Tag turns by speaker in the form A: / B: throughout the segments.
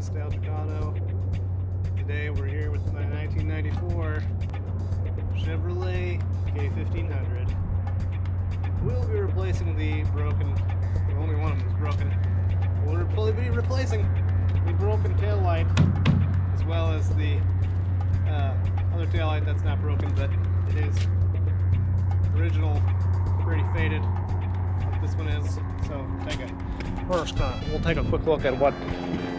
A: Nostalgic Auto. Today we're here with my 1994 Chevrolet K1500. We'll be replacing the broken, the only one of them is broken. We'll probably be replacing the broken tail light as well as the other tail light that's not broken, but it is original, pretty faded. Like this one is. So we'll take a quick look at what.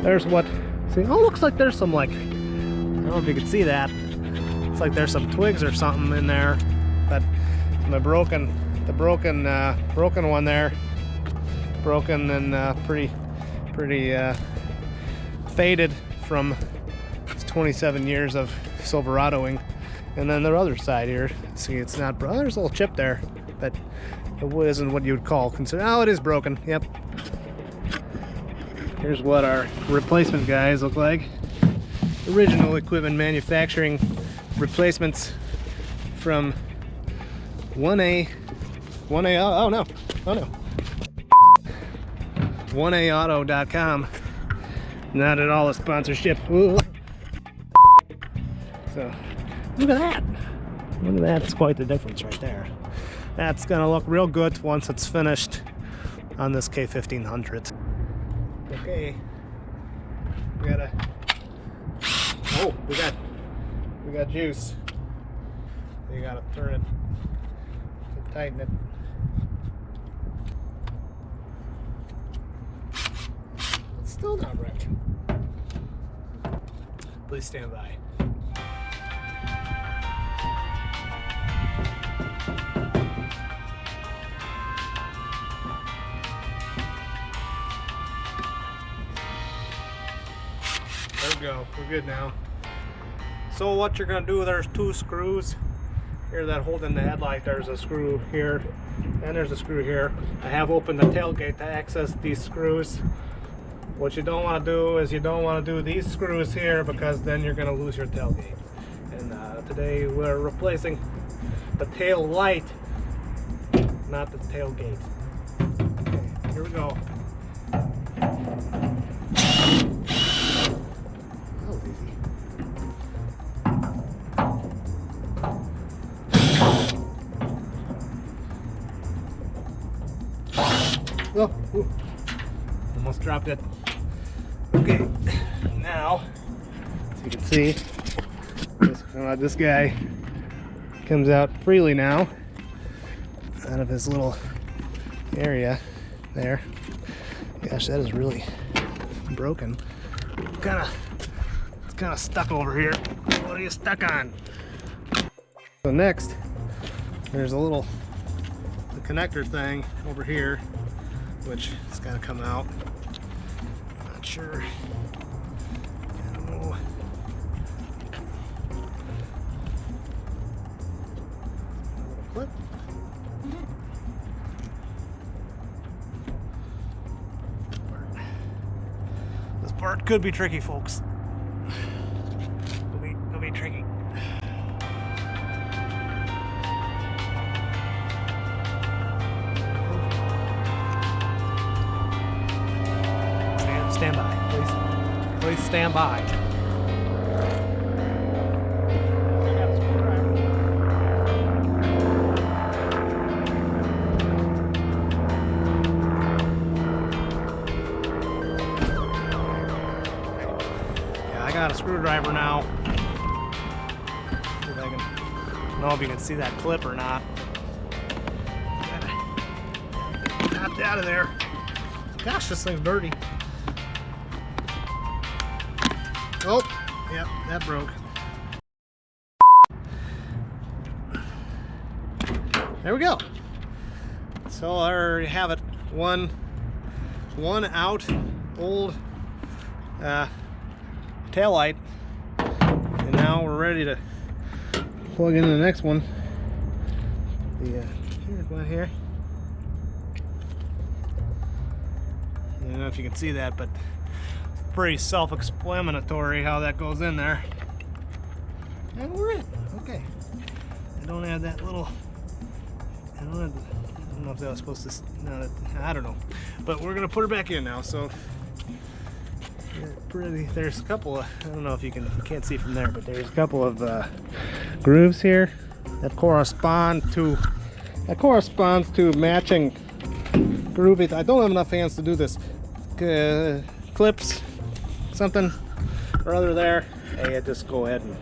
A: There's what. See, oh, looks like there's some, like, I don't know if you can see that. It's like there's some twigs or something in there. But the broken one there, broken and pretty faded from 27 years of Silveradoing. And then the other side here, see, it's not. There's a little chip there, but it isn't what you would call consider. Oh, it is broken. Yep. Here's what our replacement guys look like. Original equipment manufacturing replacements from 1A. Oh no. 1AAuto.com. Not at all a sponsorship. Ooh. So look at that. Look at that. It's quite the difference right there. That's gonna look real good once it's finished on this K1500. Okay, we got juice. You gotta turn it to tighten it. It's still not right. Please stand by. There we go, we're good now. So what you're gonna do, there's two screws here that hold in the headlight. There's a screw here and there's a screw here. I have opened the tailgate to access these screws. What you don't want to do is you don't want to do these screws here, because then you're gonna lose your tailgate. And today we're replacing the tail light, not the tailgate. Okay, here we go. Oh, ooh, almost dropped it. Okay, now, as you can see, this guy comes out freely now, out of his little area there. Gosh, that is really broken. It's kind of stuck over here. What are you stuck on? So next, there's a little connector thing over here, which has got to come out. I'm not sure. I don't know. A little clip. This part could be tricky, folks. It'll be tricky. Stand by, please. Please stand by. Yeah, I got a screwdriver now. See if I can know if you can see that clip or not. Got it out of there. Gosh, this thing's dirty. Oh, yep, that broke. There we go. So there you have it. One out, old tail light, and now we're ready to plug in the next one. Here's one here. I don't know if you can see that, but pretty self-explanatory how that goes in there. And we're in. Okay. I don't have that little. I don't know if that was supposed to. No, I don't know. But we're gonna put her back in now. So pretty. There's a couple of, I don't know if you can't see from there, but there's a couple of grooves here that correspond to matching grooves. I don't have enough hands to do this. Clips, something or other there. Hey, just go ahead and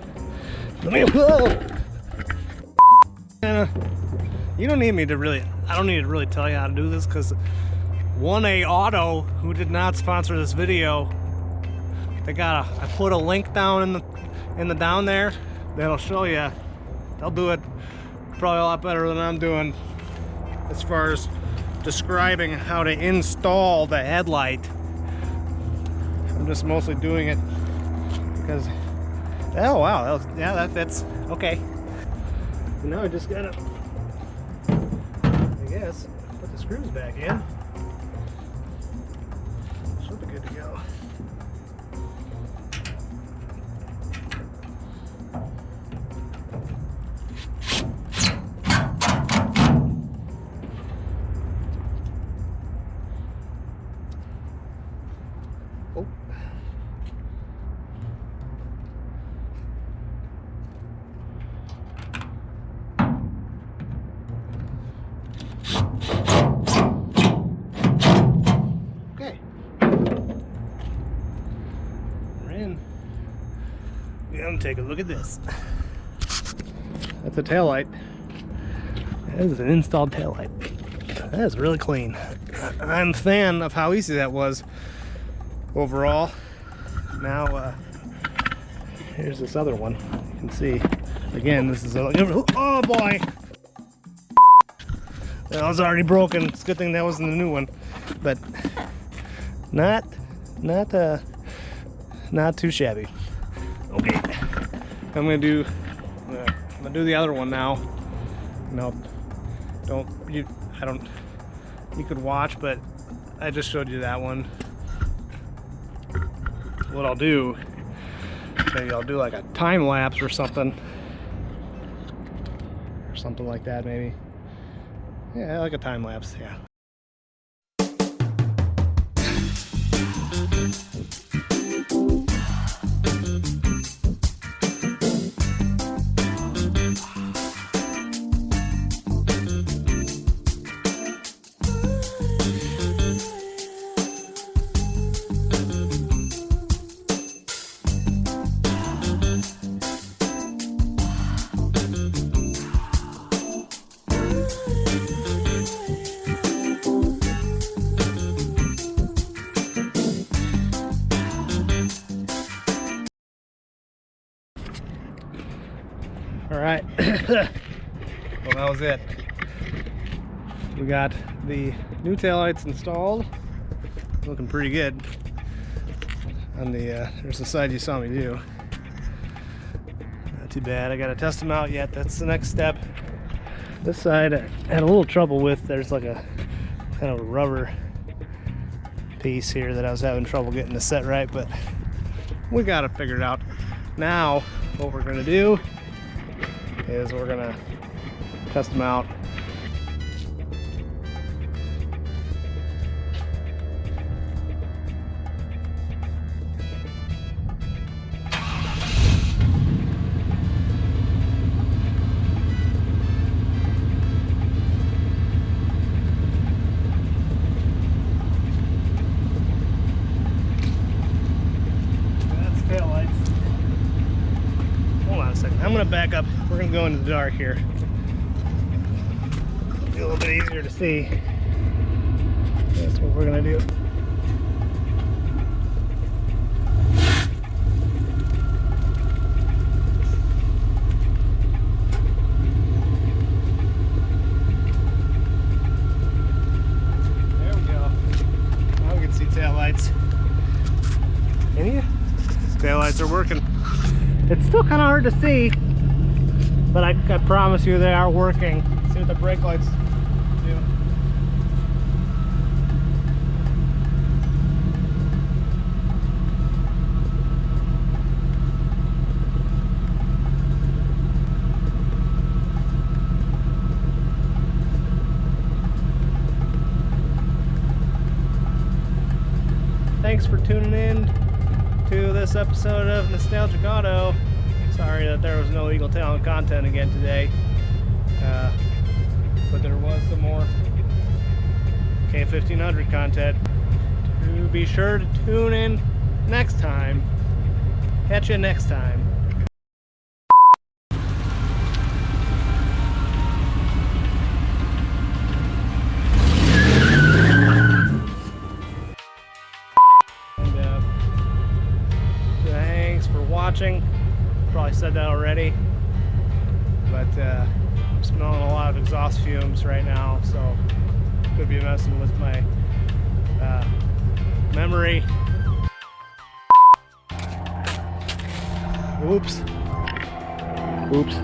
A: you don't need me to really, I don't need to really tell you how to do this, because 1A Auto, who did not sponsor this video, I put a link down in the down there that'll show you. They'll do it probably a lot better than I'm doing as far as describing how to install the headlight. I'm just mostly doing it because, oh wow, that fits. Okay. Now I just gotta, I guess, put the screws back in. Should be good to go. Oh. Okay. We're in. Yeah, I'm gonna take a look at this. That's a taillight. That is an installed taillight. That is really clean. I'm a fan of how easy that was overall. Now, here's this other one. You can see, again, this is a, oh boy! That was already broken. It's a good thing that wasn't the new one, but not too shabby. Okay, I'm gonna do the other one now. No, you could watch, but I just showed you that one. What I'll do, maybe I'll do like a time lapse or something like that, maybe. Yeah, like a time lapse, yeah. All right, well, that was it. We got the new taillights installed, looking pretty good. On the there's the side you saw me do. Not too bad. I gotta test them out yet. That's the next step. This side I had a little trouble with. There's like a kind of a rubber piece here that I was having trouble getting to set right, but we got it figured out. Now what we're gonna do is we're gonna test them out. That's taillights. Hold on a second. I'm gonna back up. We're gonna go into the dark here. Be a little bit easier to see. That's what we're gonna do. There we go. Now we can see taillights. Can you? Taillights are working. It's still kind of hard to see, but I promise you they are working. See what the brake lights do. Thanks for tuning in. to this episode of Nostalgic Auto. Sorry that there was no Eagle Talent content again today, but there was some more K1500 content. To be sure to tune in next time. Catch you next time. Thanks for watching. Probably said that already, but I'm smelling a lot of exhaust fumes right now, so could be messing with my memory. Oops. Oops.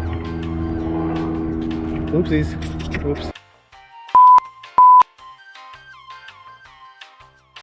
A: Oopsies. Oops.